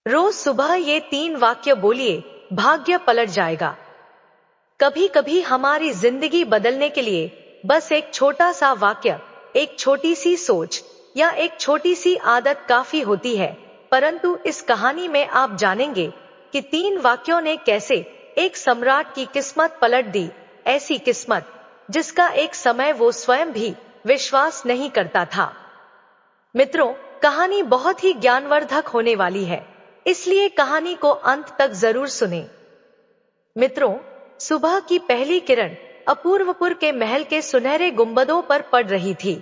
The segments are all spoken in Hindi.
रोज सुबह ये 3 वाक्य बोलिए, भाग्य पलट जाएगा। कभी कभी हमारी जिंदगी बदलने के लिए बस एक छोटा सा वाक्य, एक छोटी सी सोच या एक छोटी सी आदत काफी होती है। परंतु इस कहानी में आप जानेंगे कि 3 वाक्यों ने कैसे एक सम्राट की किस्मत पलट दी, ऐसी किस्मत जिसका एक समय वो स्वयं भी विश्वास नहीं करता था। मित्रों, कहानी बहुत ही ज्ञानवर्धक होने वाली है, इसलिए कहानी को अंत तक जरूर सुनें। मित्रों, सुबह की पहली किरण अपूर्वपुर के महल के सुनहरे गुंबदों पर पड़ रही थी,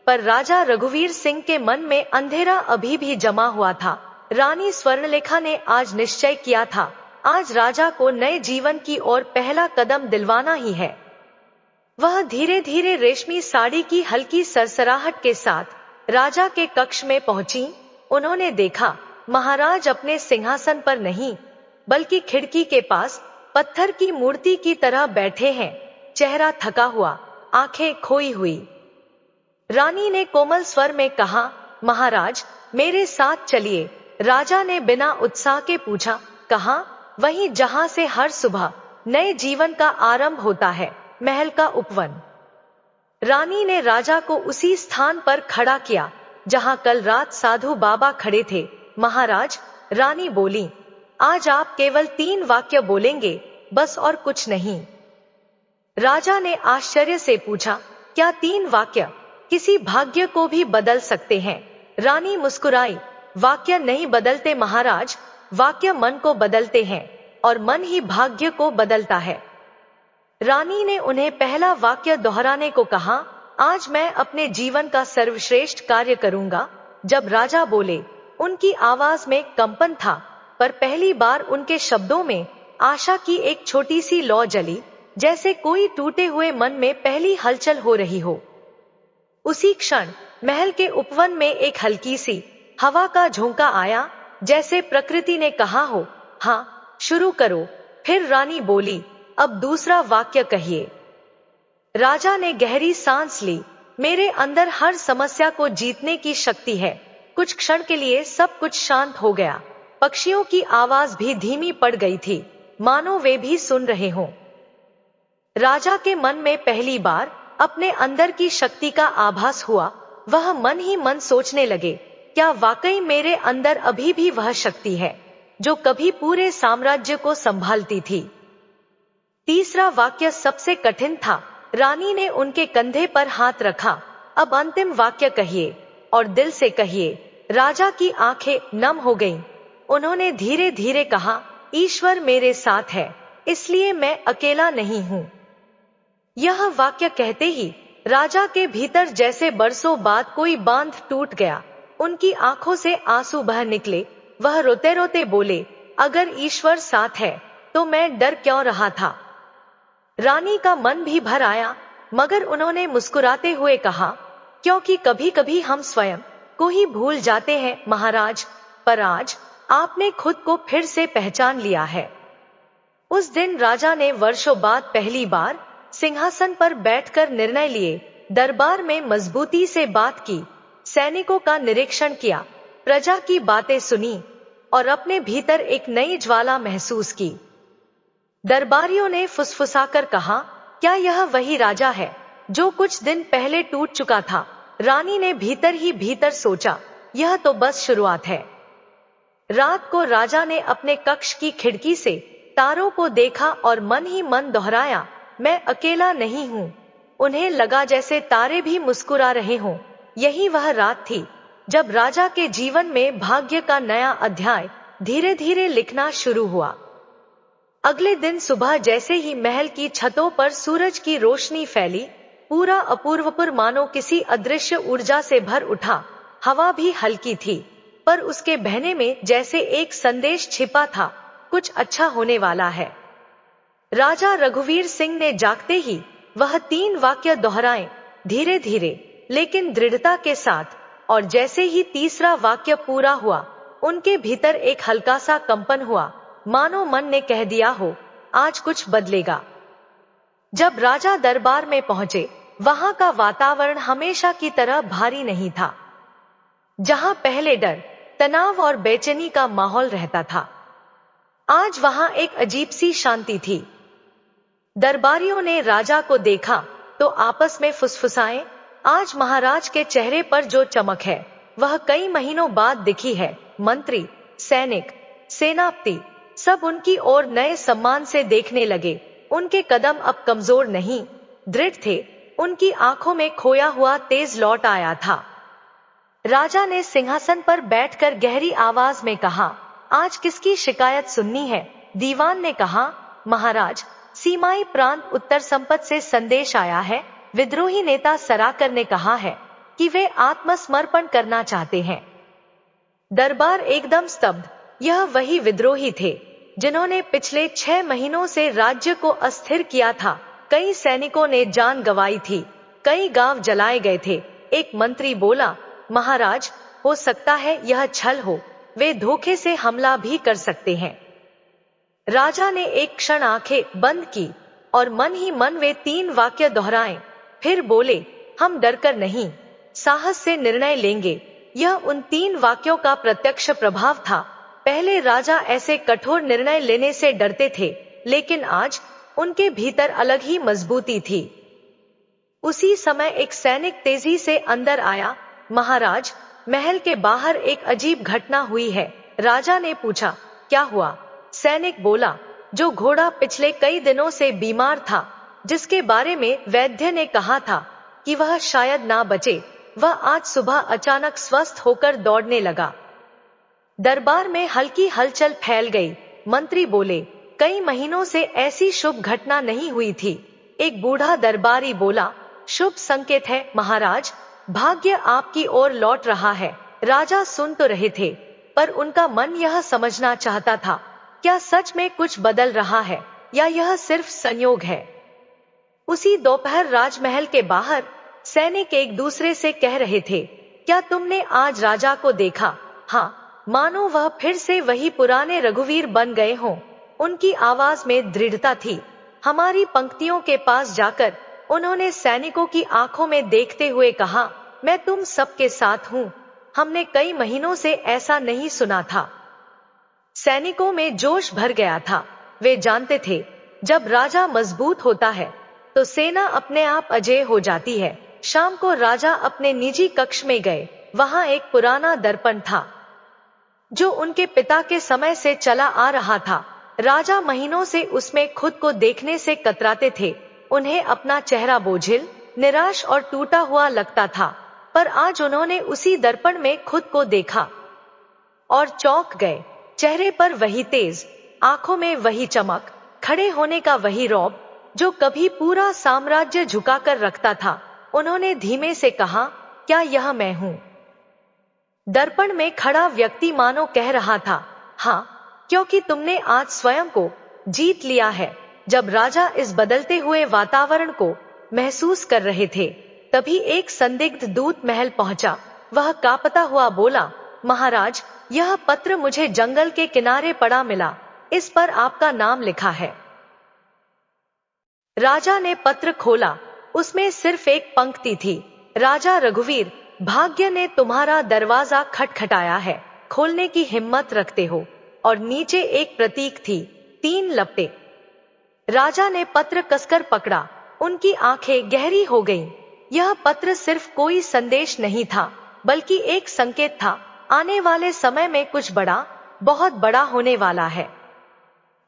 पर राजा रघुवीर सिंह के मन में अंधेरा अभी भी जमा हुआ था। रानी स्वर्णलेखा ने आज निश्चय किया था, आज राजा को नए जीवन की ओर पहला कदम दिलवाना ही है। वह धीरे धीरे रेशमी साड़ी की हल्की सरसराहट के साथ राजा के कक्ष में पहुंची। उन्होंने देखा, महाराज अपने सिंहासन पर नहीं, बल्कि खिड़की के पास पत्थर की मूर्ति की तरह बैठे हैं, चेहरा थका हुआ, आंखें खोई हुई। रानी ने कोमल स्वर में कहा, महाराज, मेरे साथ चलिए। राजा ने बिना उत्साह के पूछा, कहां? वहीं जहां से हर सुबह नए जीवन का आरंभ होता है, महल का उपवन। रानी ने राजा को उसी स्थान पर खड़ा किया जहां कल रात साधु बाबा खड़े थे। महाराज, रानी बोली, आज आप केवल 3 वाक्य बोलेंगे, बस और कुछ नहीं। राजा ने आश्चर्य से पूछा, क्या 3 वाक्य किसी भाग्य को भी बदल सकते हैं? रानी मुस्कुराई, वाक्य नहीं बदलते महाराज, वाक्य मन को बदलते हैं और मन ही भाग्य को बदलता है। रानी ने उन्हें पहला वाक्य दोहराने को कहा, आज मैं अपने जीवन का सर्वश्रेष्ठ कार्य करूंगा। जब राजा बोले, उनकी आवाज में कंपन था, पर पहली बार उनके शब्दों में आशा की एक छोटी सी लौ जली, जैसे कोई टूटे हुए मन में पहली हलचल हो रही हो। उसी क्षण महल के उपवन में एक हल्की सी हवा का झोंका आया, जैसे प्रकृति ने कहा हो, हाँ, शुरू करो। फिर रानी बोली, अब दूसरा वाक्य कहिए। राजा ने गहरी सांस ली, मेरे अंदर हर समस्या को जीतने की शक्ति है। कुछ क्षण के लिए सब कुछ शांत हो गया। पक्षियों की आवाज भी धीमी पड़ गई थी, मानो वे भी सुन रहे हों। राजा के मन में पहली बार अपने अंदर की शक्ति का आभास हुआ। वह मन ही मन सोचने लगे, क्या वाकई मेरे अंदर अभी भी वह शक्ति है जो कभी पूरे साम्राज्य को संभालती थी? तीसरा वाक्य सबसे कठिन था। रानी ने उनके कंधे पर हाथ रखा, अब अंतिम वाक्य कहिए और दिल से कहिए। राजा की आंखें नम हो गईं। उन्होंने धीरे धीरे कहा, ईश्वर मेरे साथ है, इसलिए मैं अकेला नहीं हूं। यह वाक्य कहते ही राजा के भीतर जैसे बरसों बाद कोई बांध टूट गया। उनकी आंखों से आंसू बह निकले। वह रोते रोते बोले, अगर ईश्वर साथ है तो मैं डर क्यों रहा था? रानी का मन भी भर आया, मगर उन्होंने मुस्कुराते हुए कहा, क्योंकि कभी कभी हम स्वयं को ही भूल जाते हैं महाराज, पर आज आपने खुद को फिर से पहचान लिया है। उस दिन राजा ने वर्षों बाद पहली बार सिंहासन पर बैठकर निर्णय लिए, दरबार में मजबूती से बात की, सैनिकों का निरीक्षण किया, प्रजा की बातें सुनी और अपने भीतर एक नई ज्वाला महसूस की। दरबारियों ने फुसफुसाकर कहा, क्या यह वही राजा है जो कुछ दिन पहले टूट चुका था? रानी ने भीतर ही भीतर सोचा, यह तो बस शुरुआत है। रात को राजा ने अपने कक्ष की खिड़की से तारों को देखा और मन ही मन दोहराया, मैं अकेला नहीं हूं। उन्हें लगा जैसे तारे भी मुस्कुरा रहे हों। यही वह रात थी जब राजा के जीवन में भाग्य का नया अध्याय धीरे धीरे लिखना शुरू हुआ। अगले दिन सुबह जैसे ही महल की छतों पर सूरज की रोशनी फैली, पूरा अपूर्वपुर मानो किसी अदृश्य ऊर्जा से भर उठा। हवा भी हल्की थी, पर उसके बहने में जैसे एक संदेश छिपा था, कुछ अच्छा होने वाला है। राजा रघुवीर सिंह ने जागते ही वह 3 वाक्य दोहराए, धीरे धीरे लेकिन दृढ़ता के साथ, और जैसे ही तीसरा वाक्य पूरा हुआ, उनके भीतर एक हल्का सा कंपन हुआ, मानो मन ने कह दिया हो, आज कुछ बदलेगा। जब राजा दरबार में पहुंचे, वहां का वातावरण हमेशा की तरह भारी नहीं था। जहां पहले डर, तनाव और बेचैनी का माहौल रहता था। आज वहां एक अजीब सी शांति थी। दरबारियों ने राजा को देखा तो आपस में फुसफुसाए, आज महाराज के चेहरे पर जो चमक है वह कई महीनों बाद दिखी है। मंत्री, सैनिक, सेनापति सब उनकी ओर नए सम्मान से देखने लगे। उनके कदम अब कमजोर नहीं, दृढ़ थे। उनकी आंखों में खोया हुआ तेज लौट आया था। राजा ने सिंहासन पर बैठकर गहरी आवाज में कहा, आज किसकी शिकायत सुननी है? दीवान ने कहा, महाराज, सीमाई प्रांत उत्तर संपत से संदेश आया है। विद्रोही नेता सराकर ने कहा है कि वे आत्मसमर्पण करना चाहते हैं। दरबार एकदम स्तब्ध। यह वही विद्रोही थे जिन्होंने पिछले 6 महीनों से राज्य को अस्थिर किया था। कई सैनिकों ने जान गंवाई थी, कई गांव जलाए गए थे। एक मंत्री बोला, महाराज, हो सकता है यह छल हो, वे धोखे से हमला भी कर सकते हैं। राजा ने एक क्षण आंखें बंद की और मन ही मन वे 3 वाक्य दोहराए। फिर बोले, हम डरकर नहीं, साहस से निर्णय लेंगे। यह उन 3 वाक्यों का प्रत्यक्ष प्रभाव था। पहले राजा ऐसे कठोर निर्णय लेने से डरते थे, लेकिन आज उनके भीतर अलग ही मजबूती थी। उसी समय एक सैनिक तेजी से अंदर आया। महाराज, महल के बाहर एक अजीब घटना हुई है। राजा ने पूछा, क्या हुआ? सैनिक बोला, जो घोड़ा पिछले कई दिनों से बीमार था, जिसके बारे में वैद्य ने कहा था कि वह शायद ना बचे, वह आज सुबह अचानक स्वस्थ होकर दौड़ने लगा। दरबार में हल्की हलचल फैल गई। मंत्री बोले, कई महीनों से ऐसी शुभ घटना नहीं हुई थी। एक बूढ़ा दरबारी बोला, शुभ संकेत है महाराज, भाग्य आपकी ओर लौट रहा है। राजा सुन तो रहे थे, पर उनका मन यह समझना चाहता था, क्या सच में कुछ बदल रहा है या यह सिर्फ संयोग है। उसी दोपहर राजमहल के बाहर सैनिक एक दूसरे से कह रहे थे, क्या तुमने आज राजा को देखा? हाँ, मानो वह फिर से वही पुराने रघुवीर बन गए हों। उनकी आवाज में दृढ़ता थी। हमारी पंक्तियों के पास जाकर उन्होंने सैनिकों की आंखों में देखते हुए कहा, मैं तुम सबके साथ हूं। हमने कई महीनों से ऐसा नहीं सुना था। सैनिकों में जोश भर गया था। वे जानते थे, जब राजा मजबूत होता है तो सेना अपने आप अजेय हो जाती है। शाम को राजा अपने निजी कक्ष में गए। वहां एक पुराना दर्पण था जो उनके पिता के समय से चला आ रहा था। राजा महीनों से उसमें खुद को देखने से कतराते थे। उन्हें अपना चेहरा बोझिल, निराश और टूटा हुआ लगता था, पर आज उन्होंने उसी दर्पण में खुद को देखा और चौंक गए। चेहरे पर वही तेज, आंखों में वही चमक, खड़े होने का वही रौब जो कभी पूरा साम्राज्य झुकाकर रखता था। उन्होंने धीमे से कहा, क्या यह मैं हूं? दर्पण में खड़ा व्यक्ति मानो कह रहा था, हाँ, क्योंकि तुमने आज स्वयं को जीत लिया है। जब राजा इस बदलते हुए वातावरण को महसूस कर रहे थे, तभी एक संदिग्ध दूत महल पहुंचा। वह कांपता हुआ बोला, महाराज, यह पत्र मुझे जंगल के किनारे पड़ा मिला। इस पर आपका नाम लिखा है। राजा ने पत्र खोला। उसमें सिर्फ एक पंक्ति थी, राजा रघुवीर, भाग्य ने तुम्हारा दरवाजा खटखटाया है, खोलने की हिम्मत रखते हो। और नीचे एक प्रतीक थी, 3 लपटें। राजा ने पत्र कसकर पकड़ा। उनकी आंखें गहरी हो गईं। यह पत्र सिर्फ कोई संदेश नहीं था, बल्कि एक संकेत था, आने वाले समय में कुछ बड़ा, बहुत बड़ा होने वाला है।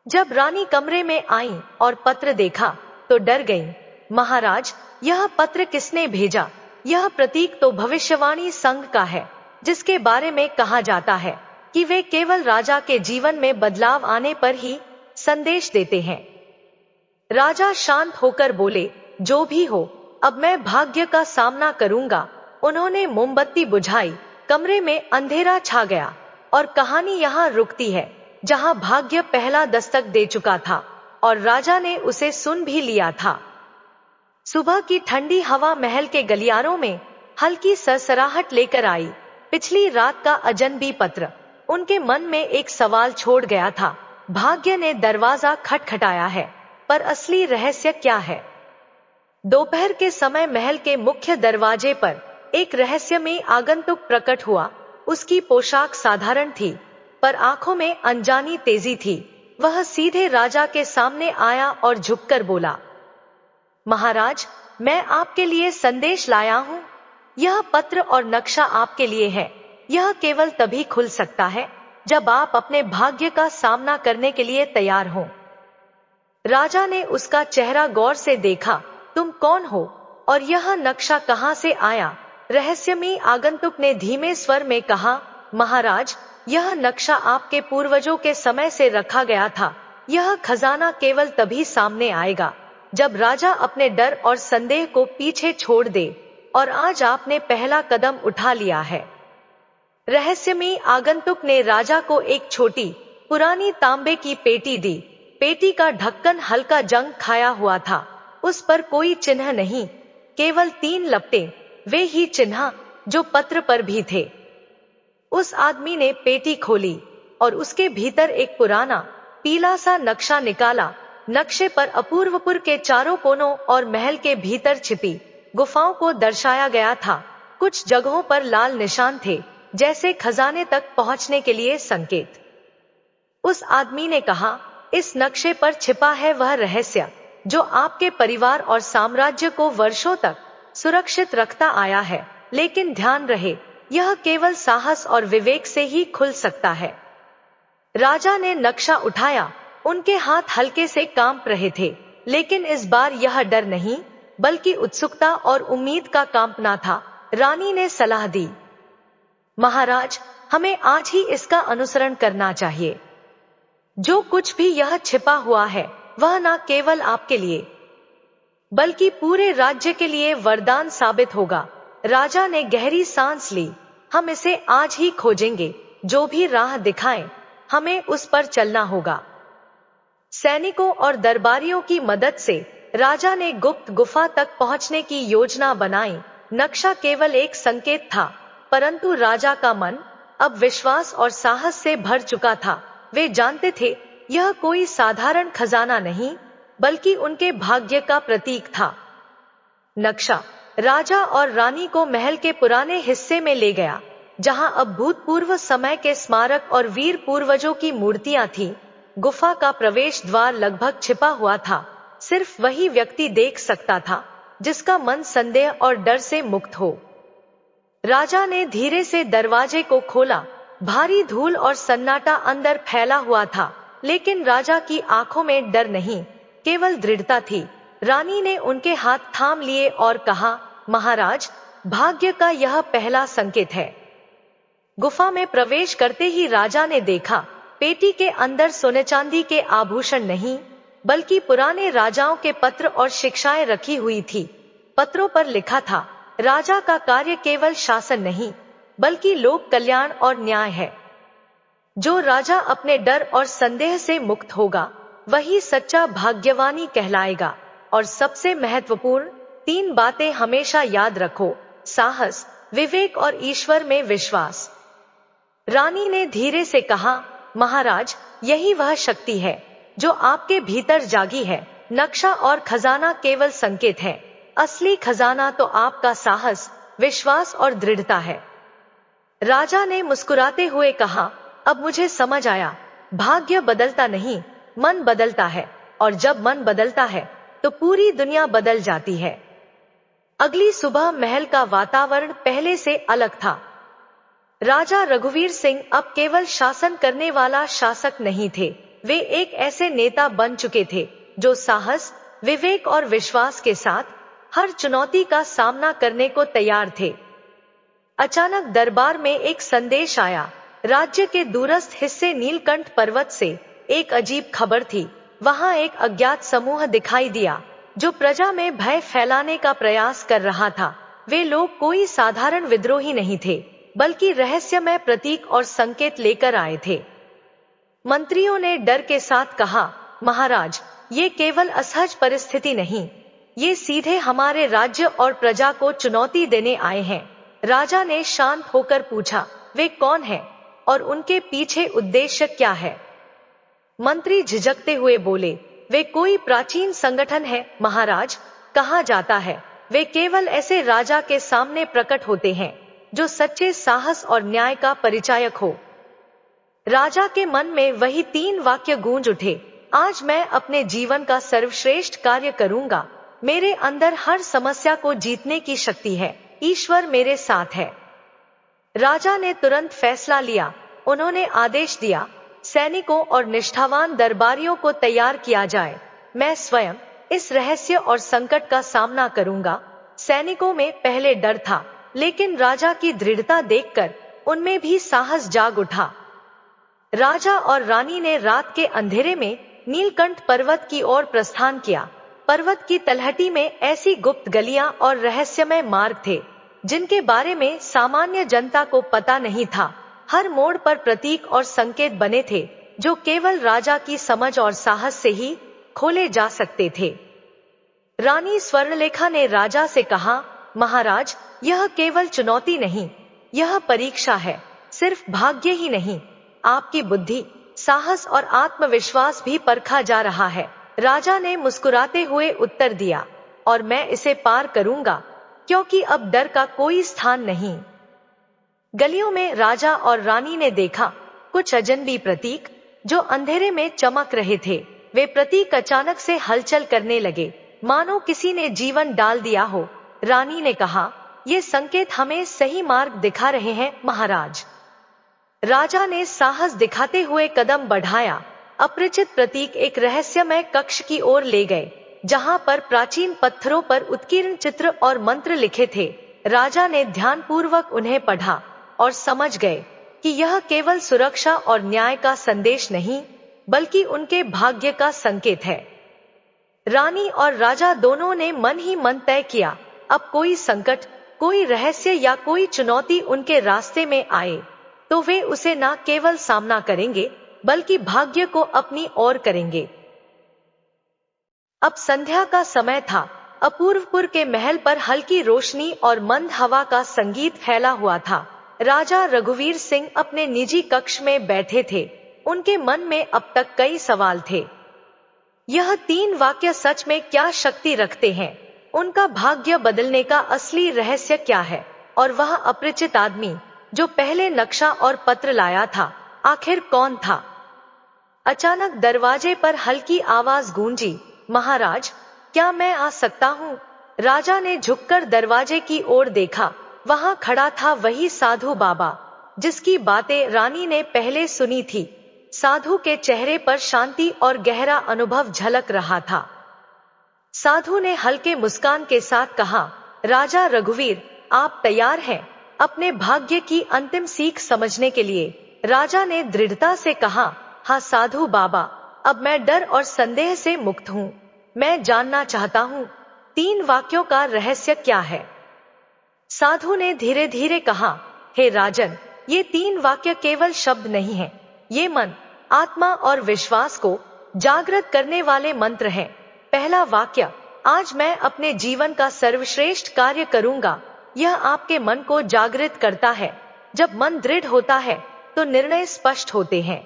जब रानी कमरे में आई और पत्र देखा तो डर गईं। महाराज, यह पत्र किसने भेजा? यह प्रतीक तो भविष्यवाणी संघ का है, जिसके बारे में कहा जाता है कि वे केवल राजा के जीवन में बदलाव आने पर ही संदेश देते हैं। राजा शांत होकर बोले, जो भी हो, अब मैं भाग्य का सामना करूंगा। उन्होंने मोमबत्ती बुझाई। कमरे में अंधेरा छा गया और कहानी यहाँ रुकती है, जहाँ भाग्य पहला दस्तक दे चुका था और राजा ने उसे सुन भी लिया था। सुबह की ठंडी हवा महल के गलियारों में हल्की सरसराहट लेकर आई। पिछली रात का अजनबी पत्र उनके मन में एक सवाल छोड़ गया था। भाग्य ने दरवाजा खटखटाया है, पर असली रहस्य क्या है? दोपहर के समय महल के मुख्य दरवाजे पर एक रहस्यमयी आगंतुक प्रकट हुआ। उसकी पोशाक साधारण थी, पर आंखों में अनजानी तेजी थी। वह सीधे राजा के सामने आया और झुककर बोला, महाराज, मैं आपके लिए संदेश लाया हूँ। यह पत्र और नक्शा आपके लिए है। यह केवल तभी खुल सकता है जब आप अपने भाग्य का सामना करने के लिए तैयार हो। राजा ने उसका चेहरा गौर से देखा। तुम कौन हो और यह नक्शा कहां से आया? रहस्यमयी आगंतुक ने धीमे स्वर में कहा, महाराज, यह नक्शा आपके पूर्वजों के समय से रखा गया था। यह खजाना केवल तभी सामने आएगा जब राजा अपने डर और संदेह को पीछे छोड़ दे, और आज आपने पहला कदम उठा लिया है। रहस्यमयी आगंतुक ने राजा को एक छोटी पुरानी तांबे की पेटी दी। पेटी का ढक्कन हल्का जंग खाया हुआ था। उस पर कोई चिन्ह नहीं, केवल 3 लपटें, वे ही चिन्ह जो पत्र पर भी थे। उस आदमी ने पेटी खोली और उसके भीतर एक पुराना पीला सा नक्शा निकाला। नक्शे पर अपूर्वपुर के चारों कोनों और महल के भीतर छिपी गुफाओं को दर्शाया गया था। कुछ जगहों पर लाल निशान थे, जैसे खजाने तक पहुंचने के लिए संकेत। उस आदमी ने कहा, इस नक्शे पर छिपा है वह रहस्य जो आपके परिवार और साम्राज्य को वर्षों तक सुरक्षित रखता आया है। लेकिन ध्यान रहे, यह केवल साहस और विवेक से ही खुल सकता है। राजा ने नक्शा उठाया। उनके हाथ हल्के से कांप रहे थे, लेकिन इस बार यह डर नहीं, बल्कि उत्सुकता और उम्मीद का कांपना था। रानी ने सलाह दी, महाराज, हमें आज ही इसका अनुसरण करना चाहिए। जो कुछ भी यह छिपा हुआ है, वह न केवल आपके लिए बल्कि पूरे राज्य के लिए वरदान साबित होगा। राजा ने गहरी सांस ली। हम इसे आज ही खोजेंगे। जो भी राह दिखाएं, हमें उस पर चलना होगा। सैनिकों और दरबारियों की मदद से राजा ने गुप्त गुफा तक पहुंचने की योजना बनाई। नक्शा केवल एक संकेत था, परंतु राजा का मन अब विश्वास और साहस से भर चुका था। वे जानते थे, यह कोई साधारण खजाना नहीं, बल्कि उनके भाग्य का प्रतीक था। नक्शा राजा और रानी को महल के पुराने हिस्से में ले गया, जहां अब भूतपूर्व समय के स्मारक और वीर पूर्वजों की मूर्तियां थीं। गुफा का प्रवेश द्वार लगभग छिपा हुआ था। सिर्फ वही व्यक्ति देख सकता था जिसका मन संदेह और डर से मुक्त हो। राजा ने धीरे से दरवाजे को खोला। भारी धूल और सन्नाटा अंदर फैला हुआ था, लेकिन राजा की आंखों में डर नहीं, केवल दृढ़ता थी। रानी ने उनके हाथ थाम लिए और कहा, महाराज, भाग्य का यह पहला संकेत है। गुफा में प्रवेश करते ही राजा ने देखा, पेटी के अंदर सोने चांदी के आभूषण नहीं, बल्कि पुराने राजाओं के पत्र और शिक्षाएं रखी हुई थी। पत्रों पर लिखा था, राजा का कार्य केवल शासन नहीं, बल्कि लोक कल्याण और न्याय है। जो राजा अपने डर और संदेह से मुक्त होगा, वही सच्चा भाग्यवानी कहलाएगा। और सबसे महत्वपूर्ण 3 बातें हमेशा याद रखो, साहस, विवेक और ईश्वर में विश्वास। रानी ने धीरे से कहा, महाराज, यही वह शक्ति है जो आपके भीतर जागी है। नक्शा और खजाना केवल संकेत है, असली खजाना तो आपका साहस, विश्वास और दृढ़ता है। राजा ने मुस्कुराते हुए कहा, अब मुझे समझ आया, भाग्य बदलता नहीं, मन बदलता है, और जब मन बदलता है तो पूरी दुनिया बदल जाती है। अगली सुबह महल का वातावरण पहले से अलग था। राजा रघुवीर सिंह अब केवल शासन करने वाला शासक नहीं थे, वे एक ऐसे नेता बन चुके थे जो साहस, विवेक और विश्वास के साथ हर चुनौती का सामना करने को तैयार थे। अचानक दरबार में एक संदेश आया। राज्य के दूरस्थ हिस्से नीलकंठ पर्वत से एक अजीब खबर थी। वहां एक अज्ञात समूह दिखाई दिया जो प्रजा में भय फैलाने का प्रयास कर रहा था। वे लोग कोई साधारण विद्रोही नहीं थे, बल्कि रहस्यमय प्रतीक और संकेत लेकर आए थे। मंत्रियों ने डर के साथ कहा, महाराज, ये केवल असहज परिस्थिति नहीं, ये सीधे हमारे राज्य और प्रजा को चुनौती देने आए हैं। राजा ने शांत होकर पूछा, वे कौन हैं और उनके पीछे उद्देश्य क्या है? मंत्री झिझकते हुए बोले, वे कोई प्राचीन संगठन है महाराज। कहा जाता है वे केवल ऐसे राजा के सामने प्रकट होते हैं जो सच्चे साहस और न्याय का परिचायक हो। राजा के मन में वही 3 वाक्य गूंज उठे। आज मैं अपने जीवन का सर्वश्रेष्ठ कार्य करूंगा। मेरे अंदर हर समस्या को जीतने की शक्ति है। ईश्वर मेरे साथ है। राजा ने तुरंत फैसला लिया। उन्होंने आदेश दिया, सैनिकों और निष्ठावान दरबारियों को तैयार किया जाए। मैं स्वयं इस रहस्य और संकट का सामना करूंगा। सैनिकों में पहले डर था, लेकिन राजा की दृढ़ता देखकर उनमें भी साहस जाग उठा। राजा और रानी ने रात के अंधेरे में नीलकंठ पर्वत की ओर प्रस्थान किया। पर्वत की तलहटी में ऐसी गुप्त गलियां और रहस्यमय मार्ग थे, जिनके बारे में सामान्य जनता को पता नहीं था। हर मोड़ पर प्रतीक और संकेत बने थे, जो केवल राजा की समझ और साहस से ही खोले जा सकते थे। रानी स्वर्णलेखा ने राजा से कहा, महाराज, यह केवल चुनौती नहीं, यह परीक्षा है। सिर्फ भाग्य ही नहीं, आपकी बुद्धि, साहस और आत्मविश्वास भी परखा जा रहा है। राजा ने मुस्कुराते हुए उत्तर दिया, और मैं इसे पार करूंगा, क्योंकि अब डर का कोई स्थान नहीं। गलियों में राजा और रानी ने देखा कुछ अजनबी प्रतीक, जो अंधेरे में चमक रहे थे। वे प्रतीक अचानक से हलचल करने लगे, मानो किसी ने जीवन डाल दिया हो। रानी ने कहा, ये संकेत हमें सही मार्ग दिखा रहे हैं, महाराज। राजा ने साहस दिखाते हुए कदम बढ़ाया। अपरिचित प्रतीक एक रहस्यमय कक्ष की ओर ले गए, जहां पर प्राचीन पत्थरों पर उत्कीर्ण चित्र और मंत्र लिखे थे। राजा ने ध्यानपूर्वक उन्हें पढ़ा और समझ गए कि यह केवल सुरक्षा और न्याय का संदेश नहीं, बल्कि उनके भाग्य का संकेत है। रानी और राजा दोनों ने मन ही मन तय किया, अब कोई संकट, कोई रहस्य या कोई चुनौती उनके रास्ते में आए, तो वे उसे न केवल सामना करेंगे, बल्कि भाग्य को अपनी ओर करेंगे। अब संध्या का समय था। अपूर्वपुर के महल पर हल्की रोशनी और मंद हवा का संगीत फैला हुआ था। राजा रघुवीर सिंह अपने निजी कक्ष में बैठे थे। उनके मन में अब तक कई सवाल थे। यह 3 वाक्य सच में क्या शक्ति रखते हैं? उनका भाग्य बदलने का असली रहस्य क्या है? और वह अपरिचित आदमी, जो पहले नक्शा और पत्र लाया था, आखिर कौन था? अचानक दरवाजे पर हल्की आवाज गूंजी, महाराज, क्या मैं आ सकता हूँ? राजा ने झुककर दरवाजे की ओर देखा। वहां खड़ा था वही साधु बाबा, जिसकी बातें रानी ने पहले सुनी थी। साधु के चेहरे पर शांति और गहरा अनुभव झलक रहा था। साधु ने हल्के मुस्कान के साथ कहा, राजा रघुवीर, आप तैयार हैं अपने भाग्य की अंतिम सीख समझने के लिए? राजा ने दृढ़ता से कहा, हाँ साधु बाबा, अब मैं डर और संदेह से मुक्त हूँ। मैं जानना चाहता हूँ, 3 वाक्यों का रहस्य क्या है? साधु ने धीरे धीरे कहा, हे राजन, ये 3 वाक्य केवल शब्द नहीं हैं, ये मन, आत्मा और विश्वास को जागृत करने वाले मंत्र हैं। पहला वाक्य, आज मैं अपने जीवन का सर्वश्रेष्ठ कार्य करूंगा। यह आपके मन को जागृत करता है। जब मन दृढ़ होता है, तो निर्णय स्पष्ट होते हैं।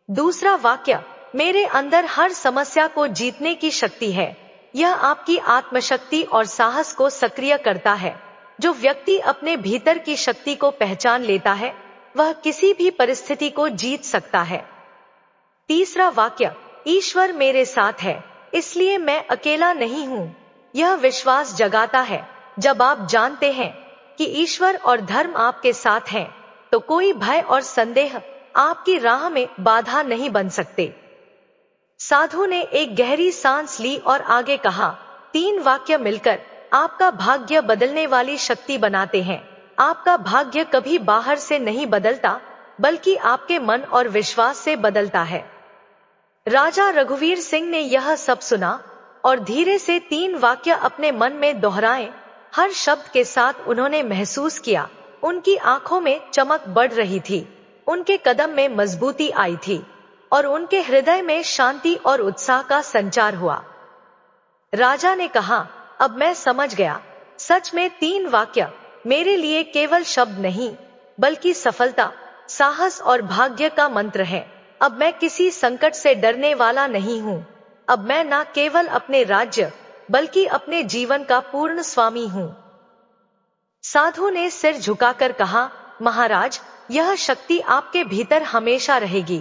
दूसरा वाक्य, मेरे अंदर हर समस्या को जीतने की शक्ति है। यह आपकी आत्मशक्ति और साहस को सक्रिय करता है। जो व्यक्ति अपने भीतर की शक्ति को पहचान लेता है, वह किसी भी परिस्थिति को जीत सकता है। तीसरा वाक्य, ईश्वर मेरे साथ है, इसलिए मैं अकेला नहीं हूँ। यह विश्वास जगाता है। जब आप जानते हैं कि ईश्वर और धर्म आपके साथ हैं, तो कोई भय और संदेह आपकी राह में बाधा नहीं बन सकते। साधु ने एक गहरी सांस ली और आगे कहा, 3 वाक्य मिलकर आपका भाग्य बदलने वाली शक्ति बनाते हैं। आपका भाग्य कभी बाहर से नहीं बदलता, बल्कि आपके मन और विश्वास से बदलता है। राजा रघुवीर सिंह ने यह सब सुना और धीरे से 3 वाक्य अपने मन में दोहराए। हर शब्द के साथ उन्होंने महसूस किया, उनकी आंखों में चमक बढ़ रही थी, उनके कदम में मजबूती आई थी, और उनके हृदय में शांति और उत्साह का संचार हुआ। राजा ने कहा, अब मैं समझ गया, सच में 3 वाक्य मेरे लिए केवल शब्द नहीं, बल्कि सफलता, साहस और भाग्य का मंत्र है। अब मैं किसी संकट से डरने वाला नहीं हूँ। अब मैं न केवल अपने राज्य, बल्कि अपने जीवन का पूर्ण स्वामी हूँ। साधु ने सिर झुकाकर कहा, महाराज, यह शक्ति आपके भीतर हमेशा रहेगी,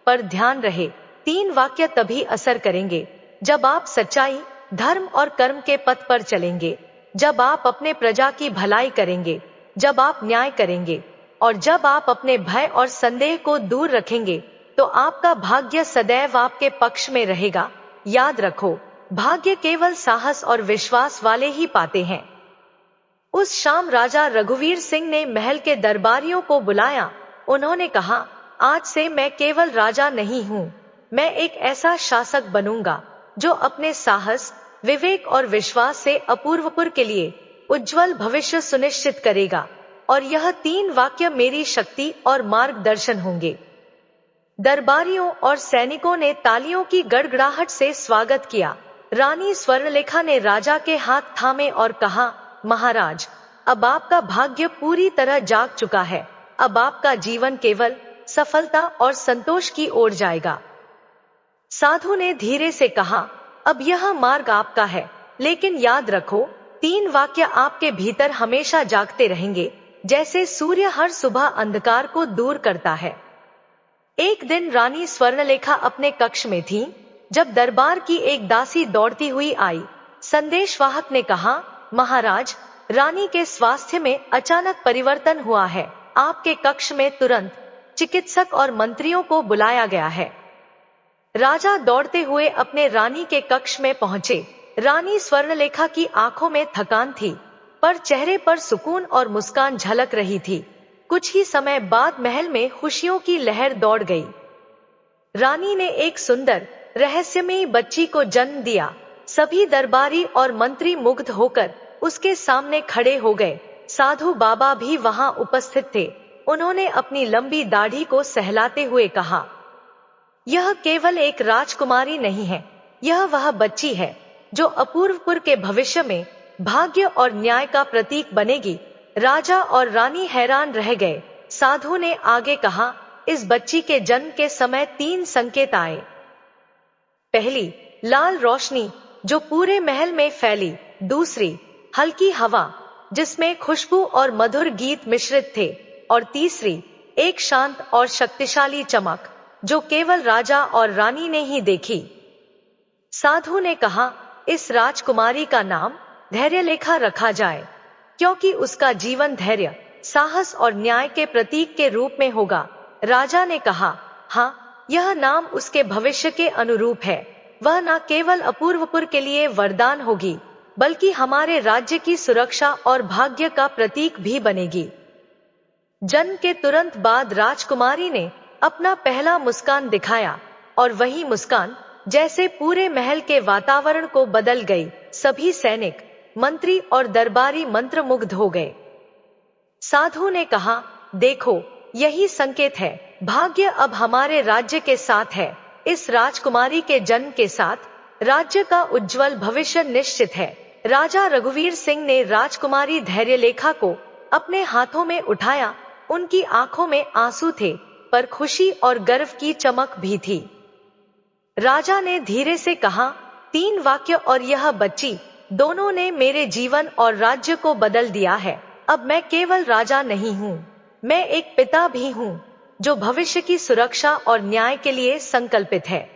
पर ध्यान रहे 3 वाक्य तभी असर करेंगे जब आप सच्चाई, धर्म और कर्म के पथ पर चलेंगे, जब आप अपने प्रजा की भलाई करेंगे, जब आप न्याय करेंगे और जब आप अपने भय और संदेह को दूर रखेंगे, तो आपका भाग्य सदैव आपके पक्ष में रहेगा। याद रखो, भाग्य केवल साहस और विश्वास वाले ही पाते हैं। उस शाम राजा रघुवीर सिंह ने महल के दरबारियों को बुलाया। उन्होंने कहा, आज से मैं केवल राजा नहीं हूँ, मैं एक ऐसा शासक बनूंगा जो अपने साहस, विवेक और विश्वास से अपूर्वपुर के लिए उज्जवल भविष्य सुनिश्चित करेगा। और यह 3 वाक्य मेरी शक्ति और मार्गदर्शन होंगे। दरबारियों और सैनिकों ने तालियों की गड़गड़ाहट से स्वागत किया। रानी स्वर्णलेखा ने राजा के हाथ थामे और कहा, महाराज, अब आपका भाग्य पूरी तरह जाग चुका है। अब आपका जीवन केवल सफलता और संतोष की ओर जाएगा। साधु ने धीरे से कहा, अब यह मार्ग आपका है, लेकिन याद रखो, 3 वाक्य आपके भीतर हमेशा जागते रहेंगे, जैसे सूर्य हर सुबह अंधकार को दूर करता है। एक दिन रानी स्वर्णलेखा अपने कक्ष में थी, जब दरबार की एक दासी दौड़ती हुई आई। संदेशवाहक ने कहा, महाराज, रानी के स्वास्थ्य में अचानक परिवर्तन हुआ है। आपके कक्ष में तुरंत चिकित्सक और मंत्रियों को बुलाया गया है। राजा दौड़ते हुए अपने रानी के कक्ष में पहुंचे। रानी स्वर्णलेखा की आंखों में थकान थी, पर चेहरे पर सुकून और मुस्कान झलक रही थी। कुछ ही समय बाद महल में खुशियों की लहर दौड़ गई। रानी ने एक सुंदर, रहस्यमयी बच्ची को जन्म दिया। सभी दरबारी और मंत्री मुग्ध होकर उसके सामने खड़े हो गए। साधु बाबा भी वहां उपस्थित थे। उन्होंने अपनी लंबी दाढ़ी को सहलाते हुए कहा, यह केवल एक राजकुमारी नहीं है, यह वह बच्ची है जो अपूर्वपुर के भविष्य में भाग्य और न्याय का प्रतीक बनेगी। राजा और रानी हैरान रह गए। साधु ने आगे कहा, इस बच्ची के जन्म के समय 3 संकेत आए। पहली, लाल रोशनी जो पूरे महल में फैली। दूसरी, हल्की हवा जिसमें खुशबू और मधुर गीत मिश्रित थे। और तीसरी, एक शांत और शक्तिशाली चमक जो केवल राजा और रानी ने ही देखी। साधु ने कहा, इस राजकुमारी का नाम धैर्यलेखा रखा जाए, क्योंकि उसका जीवन धैर्य, साहस और न्याय के प्रतीक के रूप में होगा। राजा ने कहा, हाँ, यह नाम उसके भविष्य के अनुरूप है। वह न केवल अपूर्वपुर के लिए वरदान होगी, बल्कि हमारे राज्य की सुरक्षा और भाग्य का प्रतीक भी बनेगी। जन्म के तुरंत बाद राजकुमारी ने अपना पहला मुस्कान दिखाया, और वही मुस्कान जैसे पूरे महल के वातावरण को बदल गई। सभी सैनिक, मंत्री और दरबारी मंत्रमुग्ध हो गए। साधु ने कहा, देखो, यही संकेत है, भाग्य अब हमारे राज्य के साथ है। इस राजकुमारी के जन्म के साथ राज्य का उज्जवल भविष्य निश्चित है। राजा रघुवीर सिंह ने राजकुमारी धैर्यलेखा को अपने हाथों में उठाया। उनकी आंखों में आंसू थे, पर खुशी और गर्व की चमक भी थी। राजा ने धीरे से कहा, 3 वाक्य और यह बच्ची, दोनों ने मेरे जीवन और राज्य को बदल दिया है। अब मैं केवल राजा नहीं हूँ, मैं एक पिता भी हूँ, जो भविष्य की सुरक्षा और न्याय के लिए संकल्पित है।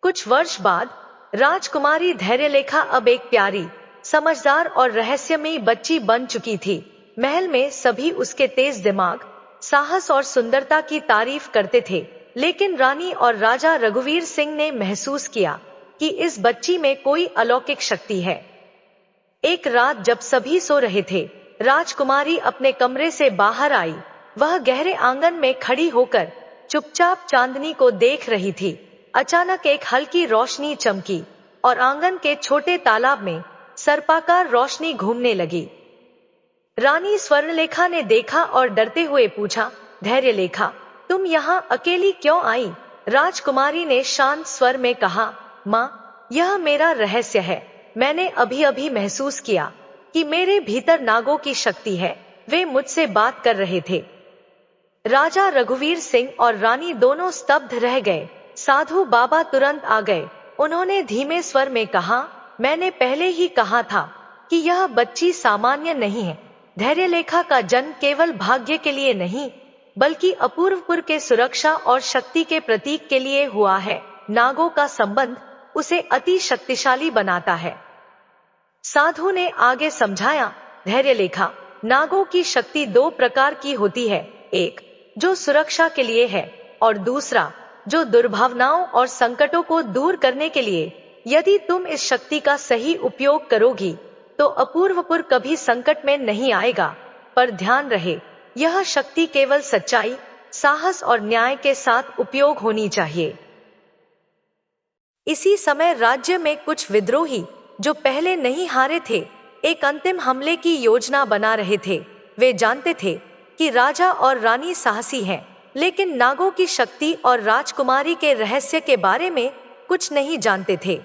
कुछ वर्ष बाद राजकुमारी धैर्यलेखा अब एक प्यारी, समझदार और रहस्यमयी बच्ची बन चुकी थी। महल में सभी उसके तेज दिमाग, साहस और सुंदरता की तारीफ करते थे, लेकिन रानी और राजा रघुवीर सिंह ने महसूस किया कि इस बच्ची में कोई अलौकिक शक्ति है। एक रात जब सभी सो रहे थे, राजकुमारी अपने कमरे से बाहर आई। वह गहरे आंगन में खड़ी होकर चुपचाप चांदनी को देख रही थी। अचानक एक हल्की रोशनी चमकी और आंगन के छोटे तालाब में सर्पाकार रोशनी घूमने लगी। रानी स्वर्णलेखा ने देखा और डरते हुए पूछा, धैर्यलेखा, तुम यहाँ अकेली क्यों आई? राजकुमारी ने शांत स्वर में कहा, माँ, यह मेरा रहस्य है। मैंने अभी अभी महसूस किया कि मेरे भीतर नागों की शक्ति है, वे मुझसे बात कर रहे थे। राजा रघुवीर सिंह और रानी दोनों स्तब्ध रह गए। साधु बाबा तुरंत आ गए। उन्होंने धीमे स्वर में कहा, मैंने पहले ही कहा था कि यह बच्ची सामान्य नहीं है, धैर्यलेखा का जन्म केवल भाग्य के लिए नहीं, बल्कि अपूर्वपुर के सुरक्षा और शक्ति के प्रतीक के लिए हुआ है। नागों का संबंध उसे अति शक्तिशाली बनाता है। साधु ने आगे समझाया, धैर्यलेखा, नागों की शक्ति दो प्रकार की होती है, एक जो सुरक्षा के लिए है और दूसरा जो दुर्भावनाओं और संकटों को दूर करने के लिए। यदि तुम इस शक्ति का सही उपयोग करोगी तो अपूर्वपुर कभी संकट में नहीं आएगा। पर ध्यान रहे, यह शक्ति केवल सच्चाई, साहस और न्याय के साथ उपयोग होनी चाहिए। इसी समय राज्य में कुछ विद्रोही जो पहले नहीं हारे थे, एक अंतिम हमले की योजना बना रहे थे। वे जानते थे कि राजा और रानी साहसी हैं, लेकिन नागों की शक्ति और राजकुमारी के रहस्य के बारे में कुछ नहीं जानते थे।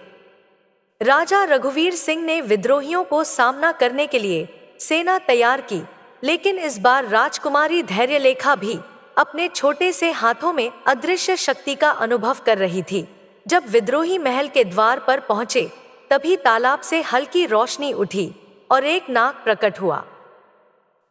राजा रघुवीर सिंह ने विद्रोहियों को सामना करने के लिए सेना तैयार की, लेकिन इस बार राजकुमारी धैर्यलेखा भी अपने छोटे से हाथों में अदृश्य शक्ति का अनुभव कर रही थी। जब विद्रोही महल के द्वार पर पहुंचे, तभी तालाब से हल्की रोशनी उठी और एक नाग प्रकट हुआ।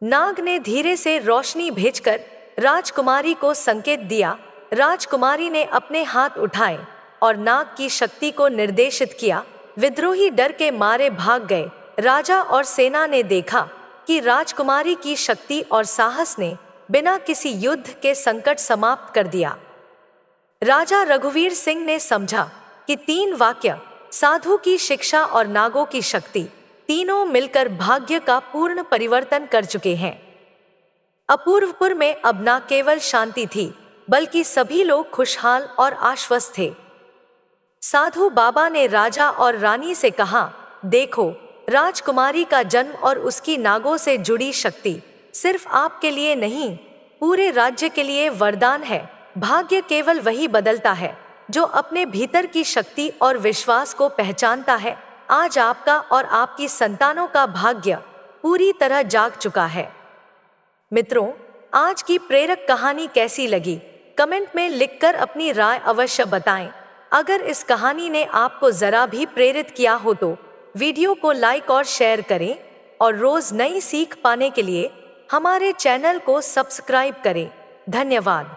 नाग ने धीरे से रोशनी भेजकर राजकुमारी को संकेत दिया। राजकुमारी ने अपने हाथ उठाए और नाग की शक्ति को निर्देशित किया। विद्रोही डर के मारे भाग गए। राजा और सेना ने देखा कि राजकुमारी की शक्ति और साहस ने बिना किसी युद्ध के संकट समाप्त कर दिया। राजा रघुवीर सिंह ने समझा कि तीन वाक्य, साधु की शिक्षा और नागों की शक्ति, तीनों मिलकर भाग्य का पूर्ण परिवर्तन कर चुके हैं। अपूर्वपुर में अब न केवल शांति थी, बल्कि सभी लोग खुशहाल और आश्वस्त थे। साधु बाबा ने राजा और रानी से कहा, देखो, राजकुमारी का जन्म और उसकी नागों से जुड़ी शक्ति सिर्फ आपके लिए नहीं, पूरे राज्य के लिए वरदान है। भाग्य केवल वही बदलता है जो अपने भीतर की शक्ति और विश्वास को पहचानता है। आज आपका और आपकी संतानों का भाग्य पूरी तरह जाग चुका है। मित्रों, आज की प्रेरक कहानी कैसी लगी? कमेंट में लिखकर अपनी राय अवश्य बताएं। अगर इस कहानी ने आपको जरा भी प्रेरित किया हो तो वीडियो को लाइक और शेयर करें और रोज नई सीख पाने के लिए हमारे चैनल को सब्सक्राइब करें। धन्यवाद।